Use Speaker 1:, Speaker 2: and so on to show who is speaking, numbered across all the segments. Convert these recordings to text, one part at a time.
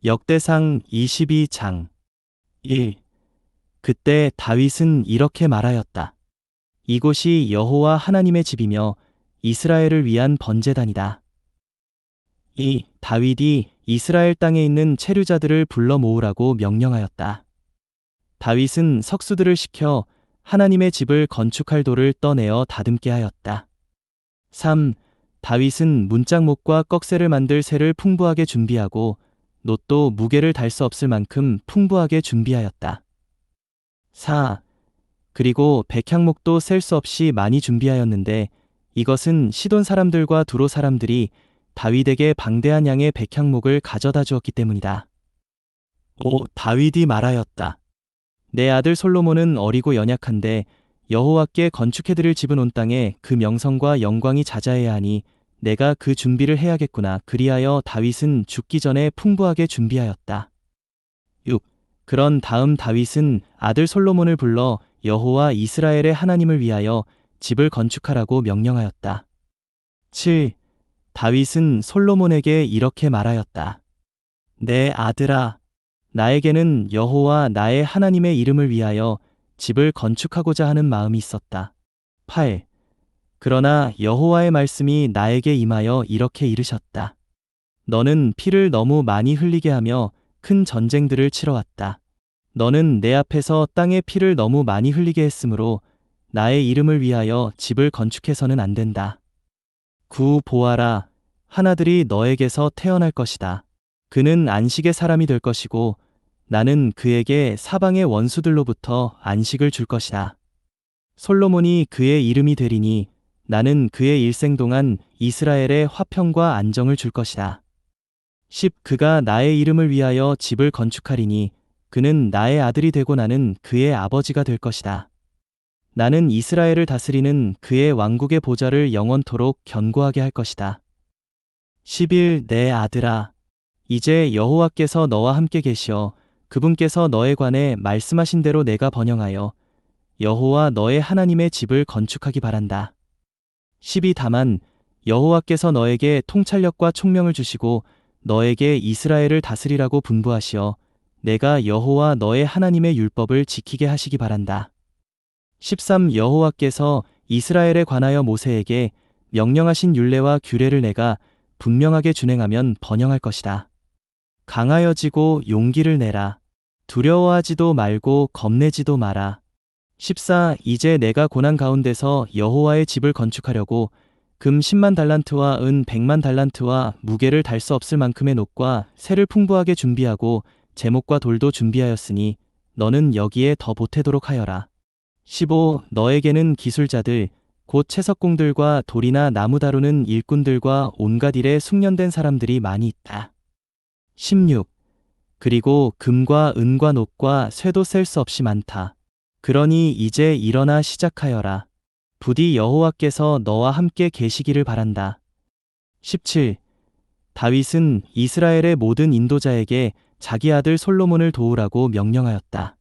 Speaker 1: 역대상 22장 1. 그때 다윗은 이렇게 말하였다. 이곳이 여호와 하나님의 집이며 이스라엘을 위한 번제단이다. 2. 다윗이 이스라엘 땅에 있는 체류자들을 불러 모으라고 명령하였다. 다윗은 석수들을 시켜 하나님의 집을 건축할 돌을 떠내어 다듬게 하였다. 3. 다윗은 문짝목과 꺽쇠를 만들 쇠를 풍부하게 준비하고 놋도 무게를 달 수 없을 만큼 풍부하게 준비하였다. 4. 그리고 백향목도 셀 수 없이 많이 준비하였는데 이것은 시돈 사람들과 두로 사람들이 다윗에게 방대한 양의 백향목을 가져다 주었기 때문이다. 5. 다윗이 말하였다. 내 아들 솔로몬은 어리고 연약한데 여호와께 건축해드릴 집은 온 땅에 그 명성과 영광이 자자해야 하니 내가 그 준비를 해야겠구나. 그리하여 다윗은 죽기 전에 풍부하게 준비하였다. 6. 그런 다음 다윗은 아들 솔로몬을 불러 여호와 이스라엘의 하나님을 위하여 집을 건축하라고 명령하였다. 7. 다윗은 솔로몬에게 이렇게 말하였다. 내 아들아, 나에게는 여호와 나의 하나님의 이름을 위하여 집을 건축하고자 하는 마음이 있었다. 8. 그러나 여호와의 말씀이 나에게 임하여 이렇게 이르셨다. 너는 피를 너무 많이 흘리게 하며 큰 전쟁들을 치러왔다. 너는 내 앞에서 땅에 피를 너무 많이 흘리게 했으므로 나의 이름을 위하여 집을 건축해서는 안 된다. 9. 보아라, 하나들이 너에게서 태어날 것이다. 그는 안식의 사람이 될 것이고 나는 그에게 사방의 원수들로부터 안식을 줄 것이다. 솔로몬이 그의 이름이 되리니 나는 그의 일생 동안 이스라엘에 화평과 안정을 줄 것이다. 10. 그가 나의 이름을 위하여 집을 건축하리니 그는 나의 아들이 되고 나는 그의 아버지가 될 것이다. 나는 이스라엘을 다스리는 그의 왕국의 보좌를 영원토록 견고하게 할 것이다. 11. 내 아들아, 이제 여호와께서 너와 함께 계시어 그분께서 너에 관해 말씀하신 대로 내가 번영하여 여호와 너의 하나님의 집을 건축하기 바란다. 12. 다만 여호와께서 너에게 통찰력과 총명을 주시고 너에게 이스라엘을 다스리라고 분부하시어 내가 여호와 너의 하나님의 율법을 지키게 하시기 바란다. 13. 여호와께서 이스라엘에 관하여 모세에게 명령하신 율례와 규례를 내가 분명하게 준행하면 번영할 것이다. 강하여지고 용기를 내라. 두려워하지도 말고 겁내지도 마라. 14. 이제 내가 고난 가운데서 여호와의 집을 건축하려고 금 10만 달란트와 은 100만 달란트와 무게를 달 수 없을 만큼의 놋과 쇠를 풍부하게 준비하고 제목과 돌도 준비하였으니 너는 여기에 더 보태도록 하여라. 15. 너에게는 기술자들 곧 채석공들과 돌이나 나무 다루는 일꾼들과 온갖 일에 숙련된 사람들이 많이 있다. 16. 그리고 금과 은과 놋과 쇠도 셀 수 없이 많다. 그러니 이제 일어나 시작하여라. 부디 여호와께서 너와 함께 계시기를 바란다. 17. 다윗은 이스라엘의 모든 인도자에게 자기 아들 솔로몬을 도우라고 명령하였다.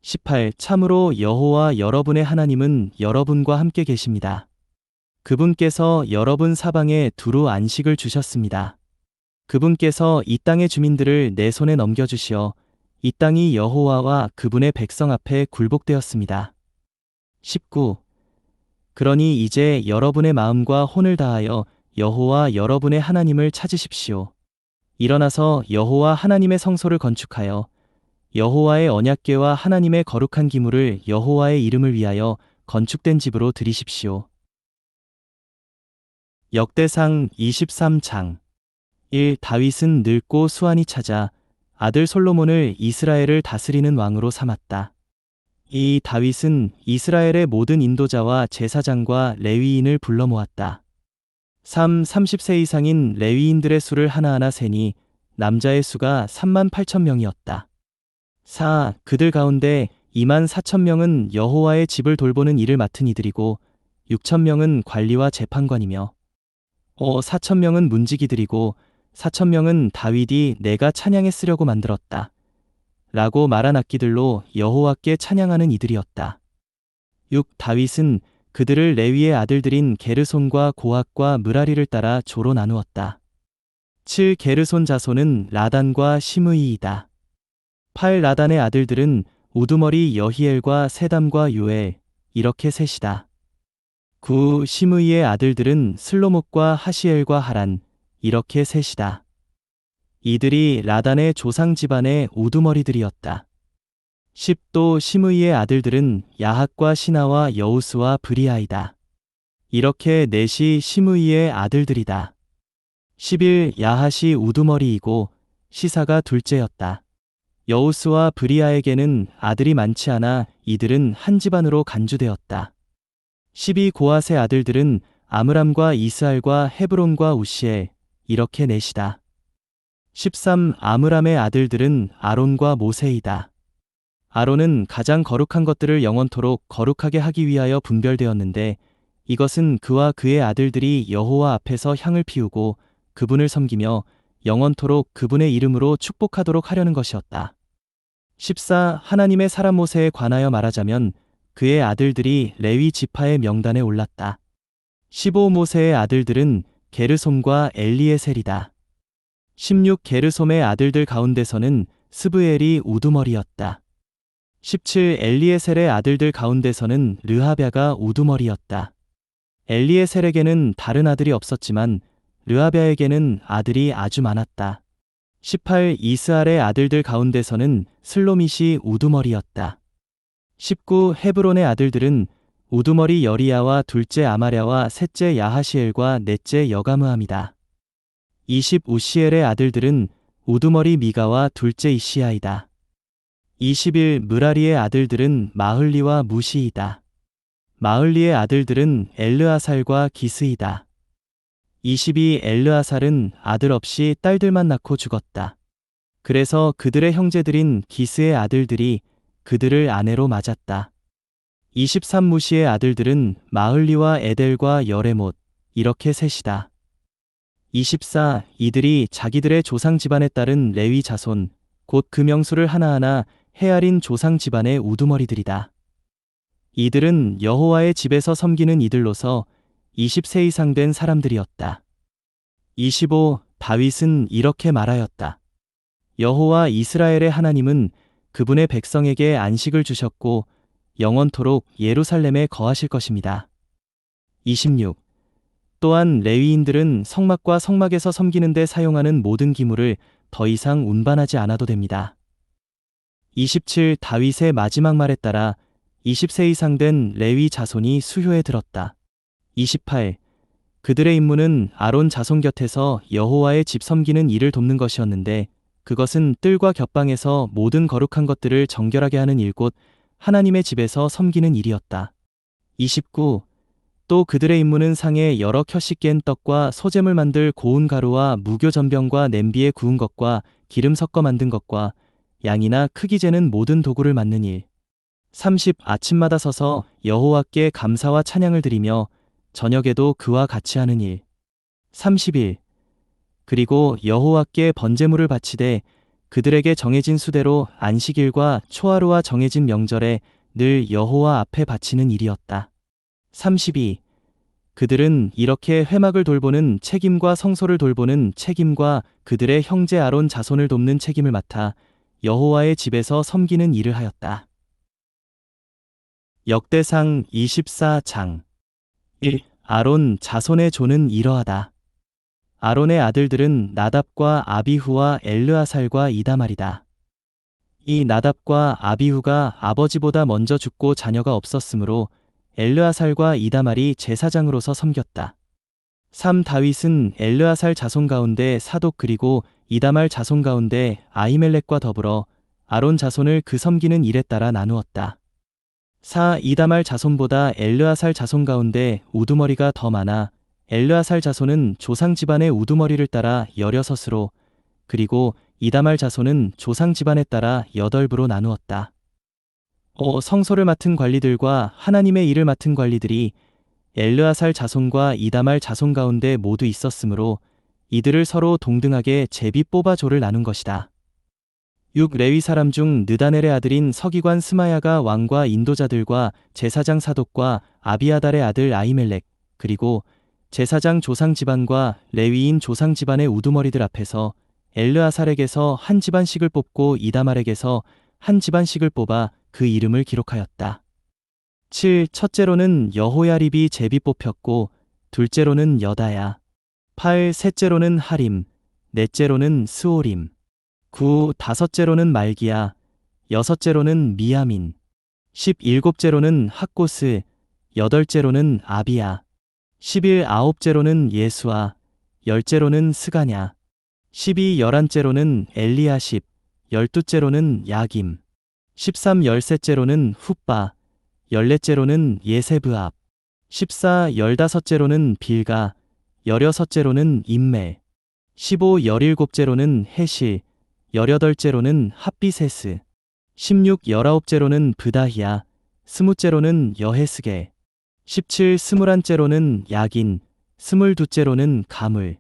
Speaker 1: 18. 참으로 여호와 여러분의 하나님은 여러분과 함께 계십니다. 그분께서 여러분 사방에 두루 안식을 주셨습니다. 그분께서 이 땅의 주민들을 내 손에 넘겨주시어 이 땅이 여호와와 그분의 백성 앞에 굴복되었습니다. 19. 그러니 이제 여러분의 마음과 혼을 다하여 여호와 여러분의 하나님을 찾으십시오. 일어나서 여호와 하나님의 성소를 건축하여 여호와의 언약궤와 하나님의 거룩한 기물을 여호와의 이름을 위하여 건축된 집으로 드리십시오. 역대상 23장 1. 다윗은 늙고 수완이 찾아 아들 솔로몬을 이스라엘을 다스리는 왕으로 삼았다. 2. 다윗은 이스라엘의 모든 인도자와 제사장과 레위인을 불러 모았다. 3. 30세 이상인 레위인들의 수를 하나하나 세니 남자의 수가 3만 8천 명이었다. 4. 그들 가운데 2만 4천 명은 여호와의 집을 돌보는 일을 맡은 이들이고 6천 명은 관리와 재판관이며 5. 4천 명은 문지기들이고 4천 명은 다윗이 내가 찬양에 쓰려고 만들었다. 라고 말한 악기들로 여호와께 찬양하는 이들이었다. 6. 다윗은 그들을 레위의 아들들인 게르손과 고핫과 므라리를 따라 조로 나누었다. 7. 게르손 자손은 라단과 시므이이다. 8. 라단의 아들들은 우두머리 여히엘과 세담과 요엘, 이렇게 셋이다. 9. 시므이의 아들들은 슬로목과 하시엘과 하란, 이렇게 셋이다. 이들이 라단의 조상 집안의 우두머리들이었다. 10. 또 시므이의 아들들은 야핫과 시나와 여우스와 브리아이다. 이렇게 넷이 시므이의 아들들이다. 11. 야핫이 우두머리이고 시사가 둘째였다. 여우스와 브리아에게는 아들이 많지 않아 이들은 한 집안으로 간주되었다. 12. 고앗의 아들들은 아므람과 이스알과 헤브론과 우시엘, 이렇게 넷이다. 13. 아므람의 아들들은 아론과 모세이다. 아론은 가장 거룩한 것들을 영원토록 거룩하게 하기 위하여 분별되었는데 이것은 그와 그의 아들들이 여호와 앞에서 향을 피우고 그분을 섬기며 영원토록 그분의 이름으로 축복하도록 하려는 것이었다. 14. 하나님의 사람 모세에 관하여 말하자면 그의 아들들이 레위 지파의 명단에 올랐다. 15. 모세의 아들들은 게르솜과 엘리에셀이다. 16. 게르솜의 아들들 가운데서는 스브엘이 우두머리였다. 17. 엘리에셀의 아들들 가운데서는 르하랴가 우두머리였다. 엘리에셀에게는 다른 아들이 없었지만 르하랴에게는 아들이 아주 많았다. 18. 이스알의 아들들 가운데서는 슬로밋이 우두머리였다. 19. 헤브론의 아들들은 우두머리 여리야와 둘째 아마랴와 셋째 야하시엘과 넷째 여가므함이다. 20. 우시엘의 아들들은 우두머리 미가와 둘째 이시야이다. 21. 므라리의 아들들은 마흘리와 무시이다. 마흘리의 아들들은 엘르아살과 기스이다. 22. 엘르아살은 아들 없이 딸들만 낳고 죽었다. 그래서 그들의 형제들인 기스의 아들들이 그들을 아내로 맞았다. 23. 무시의 아들들은 마흘리와 에델과 여레못, 이렇게 셋이다. 24. 이들이 자기들의 조상 집안에 따른 레위 자손, 곧 그 명수를 하나하나 헤아린 조상 집안의 우두머리들이다. 이들은 여호와의 집에서 섬기는 이들로서 20세 이상 된 사람들이었다. 25. 다윗은 이렇게 말하였다. 여호와 이스라엘의 하나님은 그분의 백성에게 안식을 주셨고 영원토록 예루살렘에 거하실 것입니다. 26. 또한 레위인들은 성막과 성막에서 섬기는 데 사용하는 모든 기물을 더 이상 운반하지 않아도 됩니다. 27. 다윗의 마지막 말에 따라 20세 이상 된 레위 자손이 수효에 들었다. 28. 그들의 임무는 아론 자손 곁에서 여호와의 집 섬기는 일을 돕는 것이었는데 그것은 뜰과 곁방에서 모든 거룩한 것들을 정결하게 하는 일 곧 하나님의 집에서 섬기는 일이었다. 29. 또 그들의 임무는 상에 여러 켜씩 깬 떡과 소재물 만들 고운 가루와 무교 전병과 냄비에 구운 것과 기름 섞어 만든 것과 양이나 크기 재는 모든 도구를 맡는 일. 30. 아침마다 서서 여호와께 감사와 찬양을 드리며 저녁에도 그와 같이 하는 일. 31. 그리고 여호와께 번제물을 바치되 그들에게 정해진 수대로 안식일과 초하루와 정해진 명절에 늘 여호와 앞에 바치는 일이었다. 32. 그들은 이렇게 회막을 돌보는 책임과 성소를 돌보는 책임과 그들의 형제 아론 자손을 돕는 책임을 맡아 여호와의 집에서 섬기는 일을 하였다. 역대상 24장 1. 아론 자손의 조는 이러하다. 아론의 아들들은 나답과 아비후와 엘르아살과 이다말이다. 이 나답과 아비후가 아버지보다 먼저 죽고 자녀가 없었으므로 엘르아살과 이다말이 제사장으로서 섬겼다. 3. 다윗은 엘르아살 자손 가운데 사독 그리고 이다말 자손 가운데 아히멜렉과 더불어 아론 자손을 그 섬기는 일에 따라 나누었다. 4. 이다말 자손보다 엘르아살 자손 가운데 우두머리가 더 많아 엘르아살 자손은 조상 집안의 우두머리를 따라 16으로 그리고 이다말 자손은 조상 집안에 따라 8부로 나누었다. 5. 성소를 맡은 관리들과 하나님의 일을 맡은 관리들이 엘르아살 자손과 이다말 자손 가운데 모두 있었으므로 이들을 서로 동등하게 제비 뽑아 조를 나눈 것이다. 6. 레위 사람 중 느다넬의 아들인 서기관 스마야가 왕과 인도자들과 제사장 사독과 아비아달의 아들 아히멜렉 그리고 제사장 조상 집안과 레위인 조상 집안의 우두머리들 앞에서 엘르아살에게서 한 집안씩을 뽑고 이다말에게서 한 집안씩을 뽑아 그 이름을 기록하였다. 7. 첫째로는 여호야립이 제비 뽑혔고 둘째로는 여다야. 8. 셋째로는 하림, 넷째로는 스오림. 9. 다섯째로는 말기야, 여섯째로는 미야민. 10. 일곱째로는 학고스, 여덟째로는 아비야. 11. 아홉째로는 예수아, 열째로는 스가냐. 12. 열한째로는 엘리야십, 열두째로는 야김. 13. 열셋째로는 훗바, 열넷째로는 예세브압. 14. 열다섯째로는 빌가, 열여섯째로는 임멜. 15. 열일곱째로는 해실, 열여덟째로는 핫비세스. 16. 열아홉째로는 브다히야, 스무째로는 여헤스겔. 17. 스물한째로는 야긴, 스물두째로는 가물.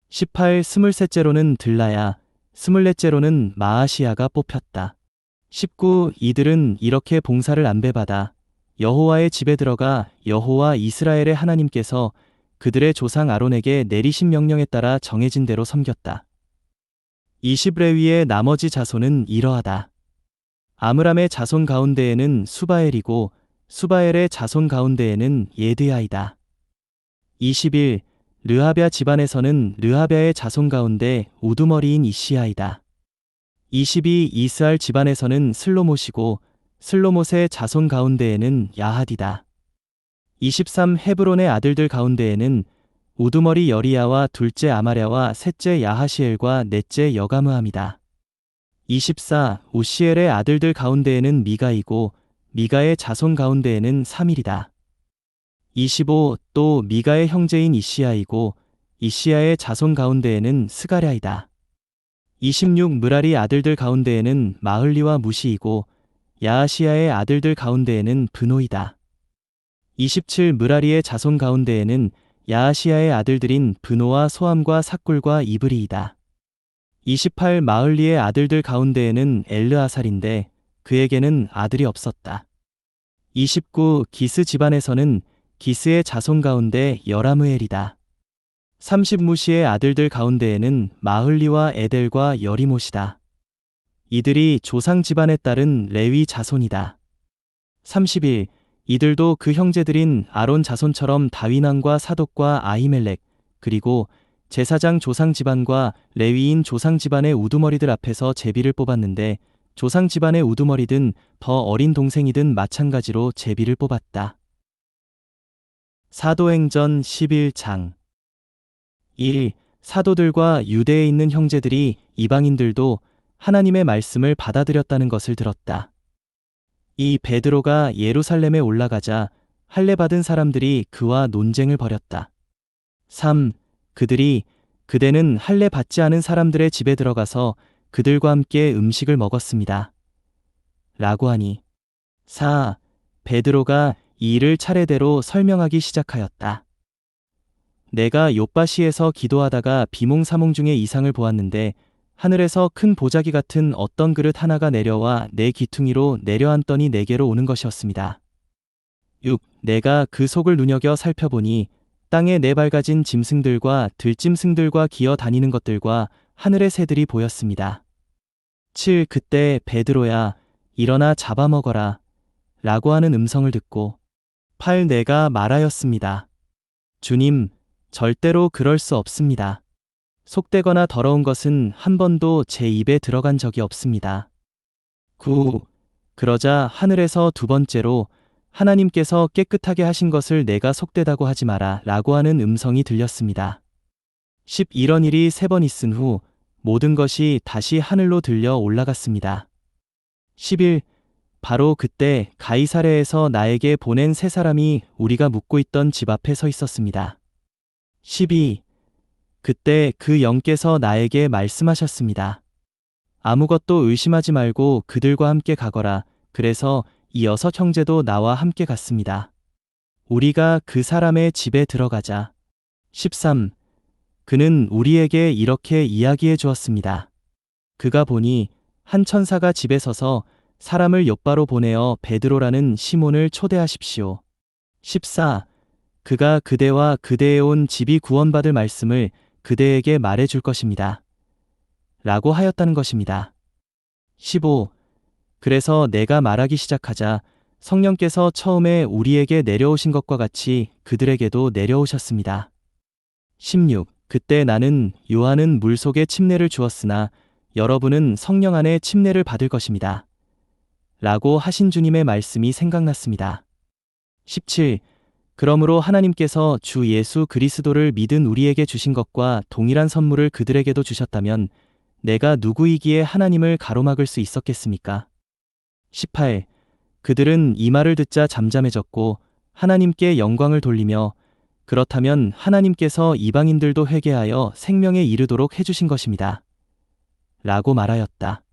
Speaker 1: 18. 스물셋째로는 들라야, 스물넷째로는 마아시아가 뽑혔다. 19. 이들은 이렇게 봉사를 안배받아 여호와의 집에 들어가 여호와 이스라엘의 하나님께서 그들의 조상 아론에게 내리신 명령에 따라 정해진 대로 섬겼다. 20. 레위의 나머지 자손은 이러하다. 아므람의 자손 가운데에는 수바엘이고 수바엘의 자손 가운데에는 예드야이다. 21. 르하뵤 집안에서는 르하뵤의 자손 가운데 우두머리인 이시야이다. 22. 이스알 집안에서는 슬로못이고 슬로못의 자손 가운데에는 야하디다. 23. 헤브론의 아들들 가운데에는 우두머리 여리야와 둘째 아마랴와 셋째 야하시엘과 넷째 여가므함이다. 24. 우시엘의 아들들 가운데에는 미가이고 미가의 자손 가운데에는 사밀이다. 25. 또 미가의 형제인 이시야이고 이시야의 자손 가운데에는 스가랴이다. 26. 므라리 아들들 가운데에는 마흘리와 무시이고 야하시야의 아들들 가운데에는 브노이다. 27. 므라리의 자손 가운데에는 야하시야의 아들들인 브노와 소함과 삭굴과 이브리이다. 28. 마흘리의 아들들 가운데에는 엘르아살인데 그에게는 아들이 없었다. 29. 기스 집안에서는 기스의 자손 가운데 여라므엘이다. 30. 무시의 아들들 가운데에는 마흘리와 에델과 여리못이다. 이들이 조상 집안에 따른 레위 자손이다. 31. 이들도 그 형제들인 아론 자손처럼 다윗왕과 사독과 아히멜렉 그리고 제사장 조상 집안과 레위인 조상 집안의 우두머리들 앞에서 제비를 뽑았는데 조상 집안의 우두머리든 더 어린 동생이든 마찬가지로 제비를 뽑았다. 사도행전 11장 1. 사도들과 유대에 있는 형제들이 이방인들도 하나님의 말씀을 받아들였다는 것을 들었다. 2. 베드로가 예루살렘에 올라가자 할례 받은 사람들이 그와 논쟁을 벌였다. 3. 그들이 그대는 할례 받지 않은 사람들의 집에 들어가서 그들과 함께 음식을 먹었습니다. 라고 하니 4. 베드로가 이 일을 차례대로 설명하기 시작하였다. 내가 욥바시에서 기도하다가 비몽사몽 중에 이상을 보았는데 하늘에서 큰 보자기 같은 어떤 그릇 하나가 내려와 내 귀퉁이로 내려앉더니 내게로 오는 것이었습니다. 6. 내가 그 속을 눈여겨 살펴보니 땅에 네 발 가진 짐승들과 들짐승들과 기어 다니는 것들과 하늘의 새들이 보였습니다. 7. 그때 베드로야 일어나 잡아먹어라 라고 하는 음성을 듣고 8. 내가 말하였습니다. 주님, 절대로 그럴 수 없습니다. 속되거나 더러운 것은 한 번도 제 입에 들어간 적이 없습니다. 9. 그러자 하늘에서 두 번째로 하나님께서 깨끗하게 하신 것을 내가 속되다고 하지 마라 라고 하는 음성이 들렸습니다. 10. 이런 일이 세 번 있은 후 모든 것이 다시 하늘로 들려 올라갔습니다. 11. 바로 그때 가이사랴에서 나에게 보낸 세 사람이 우리가 묵고 있던 집 앞에 서 있었습니다. 12. 그때 그 영께서 나에게 말씀하셨습니다. 아무것도 의심하지 말고 그들과 함께 가거라. 그래서 이 6 형제도 나와 함께 갔습니다. 우리가 그 사람의 집에 들어가자. 13. 그는 우리에게 이렇게 이야기해 주었습니다. 그가 보니 한 천사가 집에 서서 사람을 욥바로 보내어 베드로라는 시몬을 초대하십시오. 14. 그가 그대와 그대에 온 집이 구원받을 말씀을 그대에게 말해 줄 것입니다. 라고 하였다는 것입니다. 15. 그래서 내가 말하기 시작하자 성령께서 처음에 우리에게 내려오신 것과 같이 그들에게도 내려오셨습니다. 16. 그때 나는 요한은 물속에 침례를 주었으나 여러분은 성령 안에 침례를 받을 것입니다. 라고 하신 주님의 말씀이 생각났습니다. 17. 그러므로 하나님께서 주 예수 그리스도를 믿은 우리에게 주신 것과 동일한 선물을 그들에게도 주셨다면 내가 누구이기에 하나님을 가로막을 수 있었겠습니까? 18. 그들은 이 말을 듣자 잠잠해졌고 하나님께 영광을 돌리며 그렇다면 하나님께서 이방인들도 회개하여 생명에 이르도록 해주신 것입니다. 라고 말하였다.